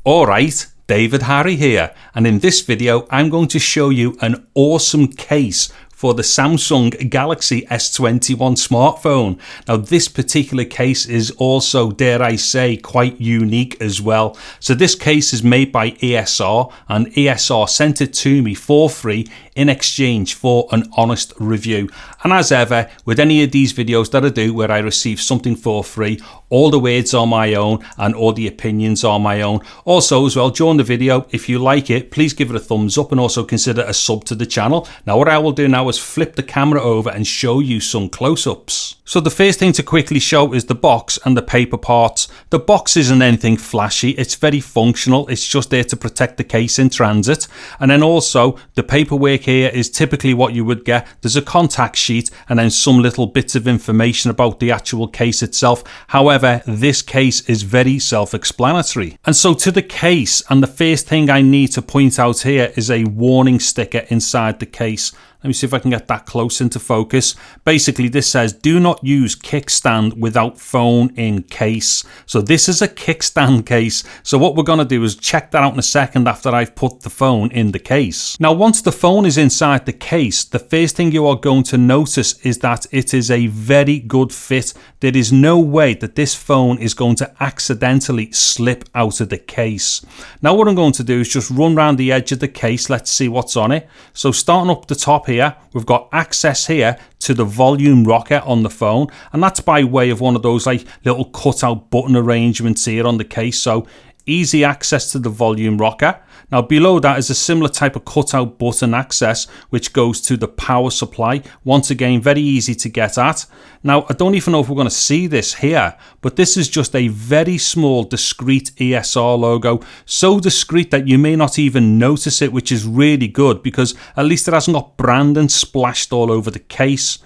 Alright, David Harry here, and in this video I'm going to show you an awesome case for the Samsung Galaxy S21 smartphone. Now this particular case is also, dare I say, quite unique as well. So this case is made by ESR, and ESR sent it to me for free in exchange for an honest review. And as ever, with any of these videos that I do where I receive something for free, all the words are my own and all the opinions are my own. Also as well, during the video, if you like it, please give it a thumbs up and also consider a sub to the channel. Now what I will do now is flip the camera over and show you some close-ups. So the first thing to quickly show is the box and the paper parts. The box isn't anything flashy, it's very functional, it's just there to protect the case in transit. And then also the paperwork here is typically what you would get. There's a contact sheet and then some little bits of information about the actual case itself. However, this case is very self-explanatory. And so to the case, and the first thing I need to point out here is a warning sticker inside the case. Let me see if I can get that close into focus. Basically, this says, do not use kickstand without phone in case. So this is a kickstand case. So what we're going to do is check that out in a second after I've put the phone in the case. Now, once the phone is inside the case, the first thing you are going to notice is that it is a very good fit. There is no way that this phone is going to accidentally slip out of the case. Now, what I'm going to do is just run around the edge of the case. Let's see what's on it. So starting up the top here, we've got access here to the volume rocker on the phone, and that's by way of one of those like little cutout button arrangements here on the case. So easy access to the volume rocker. Now below that is a similar type of cutout button access which goes to the power supply. Once again, very easy to get at. Now I don't even know if we're going to see this here, but this is just a very small discreet ESR logo. So discreet that you may not even notice it, which is really good because at least it hasn't got branding splashed all over the case.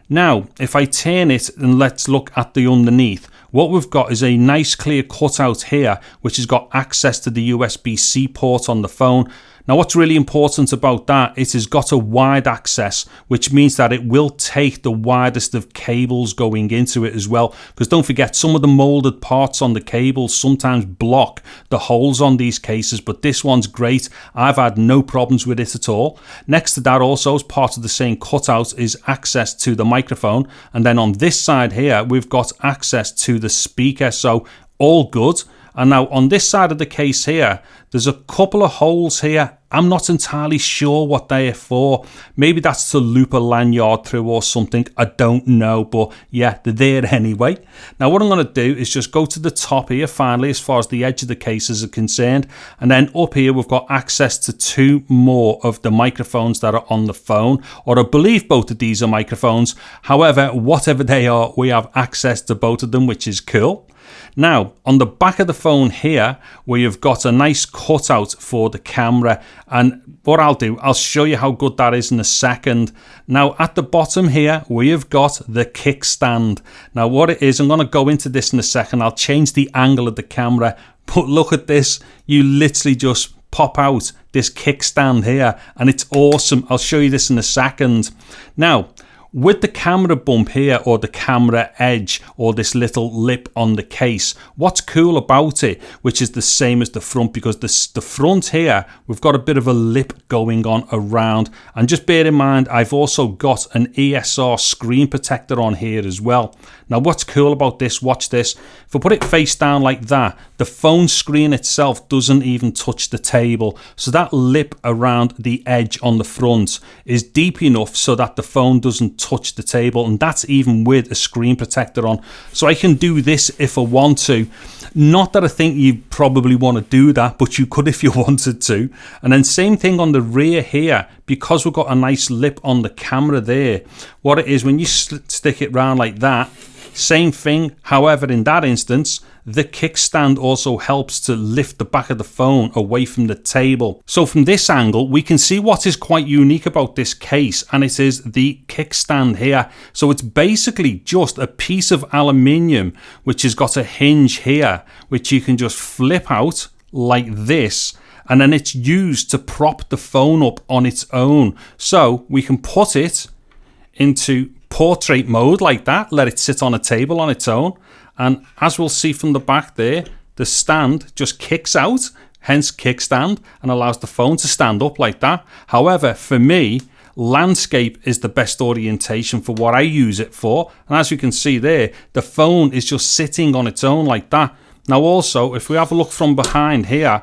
Now if I turn it and let's look at the underneath, what we've got is a nice clear cutout here which has got access to the USB-C port on the phone. Now what's really important about that, it has got a wide access, which means that it will take the widest of cables going into it as well. Because don't forget, some of the molded parts on the cables sometimes block the holes on these cases, but this one's great. I've had no problems with it at all. Next to that also, as part of the same cutout, is access to the microphone. And then on this side here, we've got access to the speaker, so all good. And now on this side of the case here, there's a couple of holes here. I'm not entirely sure what they are for. Maybe that's to loop a lanyard through or something. I don't know, but yeah, they're there anyway. Now what I'm going to do is just go to the top here finally as far as the edge of the cases are concerned. And then up here we've got access to two more of the microphones that are on the phone. Or I believe both of these are microphones. However, whatever they are, we have access to both of them, which is cool. Now, on the back of the phone here, we have got a nice cutout for the camera. And what I'll do, I'll show you how good that is in a second. Now, at the bottom here, we have got the kickstand. Now, what it is, I'm going to go into this in a second. I'll change the angle of the camera. But look at this. You literally just pop out this kickstand here. And it's awesome. I'll show you this in a second. Now, with the camera bump here, or the camera edge, or this little lip on the case, what's cool about it, which is the same as the front, because the front here, we've got a bit of a lip going on around. And just bear in mind, I've also got an ESR screen protector on here as well. Now what's cool about this, watch this. If I put it face down like that, the phone screen itself doesn't even touch the table. So that lip around the edge on the front is deep enough so that the phone doesn't touch the table, and that's even with a screen protector on. So I can do this if I want to. Not that I think you probably want to do that, but you could if you wanted to. And then same thing on the rear here, because we've got a nice lip on the camera there. What it is, when you stick it round like that, same thing. However, in that instance, the kickstand also helps to lift the back of the phone away from the table. So from this angle, we can see what is quite unique about this case, and it is the kickstand here. So it's basically just a piece of aluminium which has got a hinge here, which you can just flip out like this, and then it's used to prop the phone up on its own. So we can put it into portrait mode like that, let it sit on a table on its own, and as we'll see from the back there, the stand just kicks out, hence kickstand, and allows the phone to stand up like that. However, for me, landscape is the best orientation for what I use it for. And as you can see there, the phone is just sitting on its own like that. Now also, if we have a look from behind here,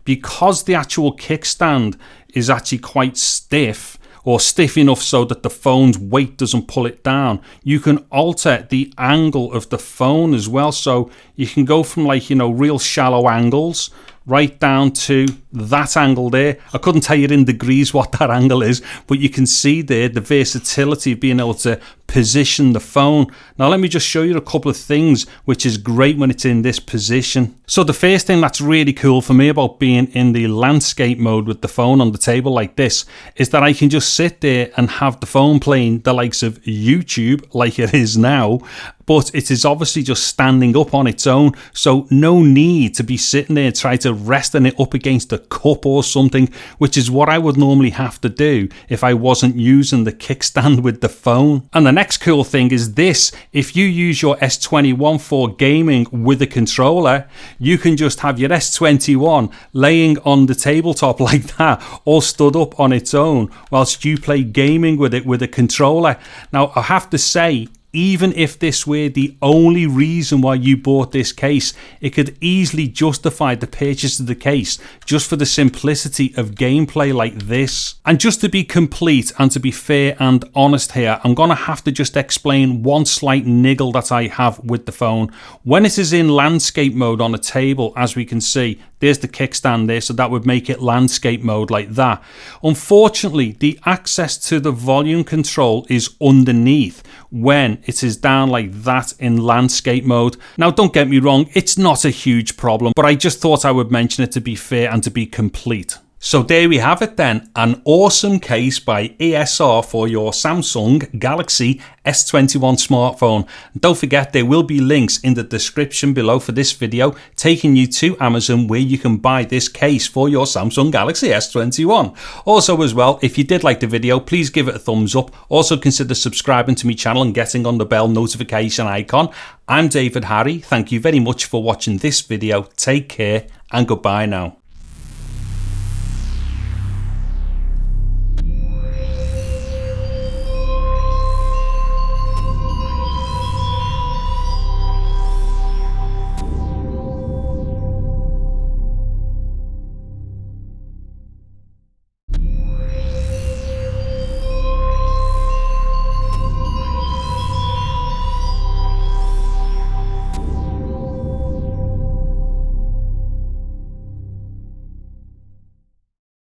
because the actual kickstand is actually quite stiff, or stiff enough so that the phone's weight doesn't pull it down, you can alter the angle of the phone as well. So you can go from, like, you know, real shallow angles right down to that angle there. I couldn't tell you in degrees what that angle is, but you can see there the versatility of being able to position the phone. Now let me just show you a couple of things which is great when it's in this position. So the first thing that's really cool for me about being in the landscape mode with the phone on the table like this is that I can just sit there and have the phone playing the likes of YouTube like it is now, but it is obviously just standing up on its own, so no need to be sitting there trying to resting it up against a cup or something, which is what I would normally have to do if I wasn't using the kickstand with the phone. And the next cool thing is this: if you use your S21 for gaming with a controller, you can just have your S21 laying on the tabletop like that, all stood up on its own, whilst you play gaming with it with a controller. Now I have to say, even if this were the only reason why you bought this case, it could easily justify the purchase of the case just for the simplicity of gameplay like this. And just to be complete and to be fair and honest here, I'm going to have to just explain one slight niggle that I have with the phone. When it is in landscape mode on a table, as we can see, there's the kickstand there, so that would make it landscape mode like that. Unfortunately, the access to the volume control is underneath when it is down like that in landscape mode. Now don't get me wrong, it's not a huge problem, but I just thought I would mention it to be fair and to be complete. So there we have it then, an awesome case by ESR for your Samsung Galaxy S21 smartphone. Don't forget, there will be links in the description below for this video taking you to Amazon where you can buy this case for your Samsung Galaxy S21. Also as well, if you did like the video, please give it a thumbs up. Also consider subscribing to my channel and getting on the bell notification icon. I'm David Harry. Thank you very much for watching this video. Take care and goodbye now.